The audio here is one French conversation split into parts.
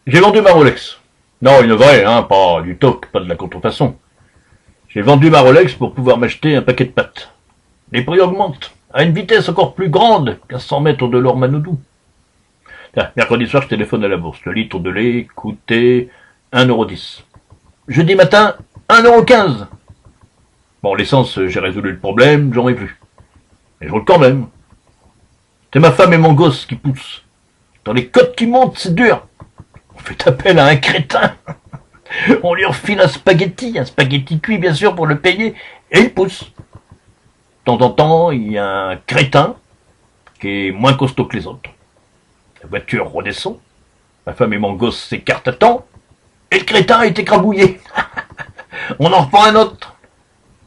J'ai vendu ma Rolex. Non, une vraie, hein, pas du toc, pas de la contrefaçon. J'ai vendu ma Rolex pour pouvoir m'acheter un paquet de pâtes. Les prix augmentent, à une vitesse encore plus grande qu'à 100 mètres de l'or Manoudou. Tiens, mercredi soir, je téléphone à la bourse. Le litre de lait coûtait 1,10 €. Jeudi matin, 1,15 €. Bon, l'essence, j'ai résolu le problème, j'en ai plus. Mais je roule quand même. C'est ma femme et mon gosse qui poussent. Dans les côtes qui montent, c'est dur. On fait appel à un crétin. On lui refile un spaghetti cuit bien sûr pour le payer, et il pousse. De temps en temps, il y a un crétin qui est moins costaud que les autres. La voiture redescend, ma femme et mon gosse s'écartent à temps, et le crétin est écrabouillé. On en reprend un autre.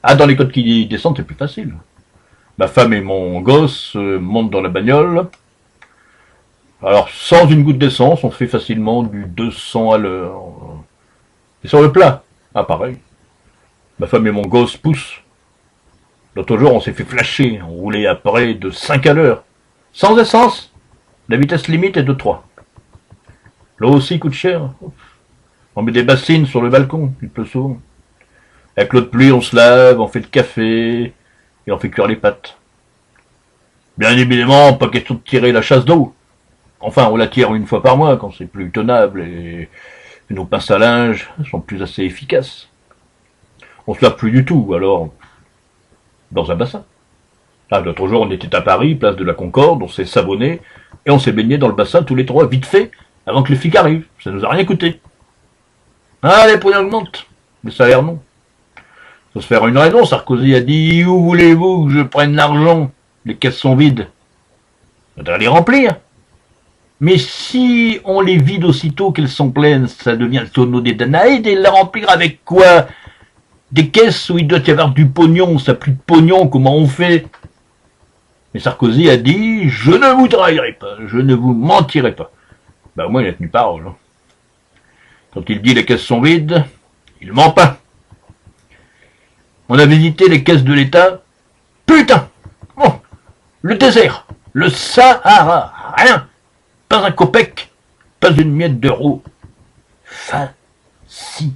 Ah, dans les côtes qui descendent, c'est plus facile. Ma femme et mon gosse montent dans la bagnole. Alors, sans une goutte d'essence, on fait facilement du 200 à l'heure. Et sur le plat, ah pareil. Ma femme et mon gosse poussent. L'autre jour, on s'est fait flasher. On roulait à près de 5 à l'heure. Sans essence, la vitesse limite est de 3. L'eau aussi coûte cher. On met des bassines sur le balcon, il pleut souvent. Avec l'eau de pluie, on se lave, on fait le café, et on fait cuire les pâtes. Bien évidemment, pas question de tirer la chasse d'eau. Enfin, on la tire une fois par mois, quand c'est plus tenable, et nos pinces à linge sont plus assez efficaces. On se lave plus du tout, alors, dans un bassin. Là, l'autre jour, on était à Paris, place de la Concorde, on s'est savonné, et on s'est baigné dans le bassin tous les trois, vite fait, avant que les flics arrivent. Ça nous a rien coûté. Ah, les prix augmentent. Les salaires, non. Faut se faire une raison. Sarkozy a dit, où voulez-vous que je prenne l'argent? Les caisses sont vides. On doit les remplir. Mais si on les vide aussitôt qu'elles sont pleines, ça devient le tonneau des Danaïdes, et les remplir avec quoi? Des caisses où il doit y avoir du pognon, ça n'a plus de pognon, comment on fait? Mais Sarkozy a dit, je ne vous trahirai pas, je ne vous mentirai pas. Ben, au moins, il a tenu parole. Hein. Quand il dit les caisses sont vides, il ment pas. On a visité les caisses de l'État. Putain! Bon, le désert, le Sahara, rien. Pas un copec, pas une miette d'euro. Fascinant.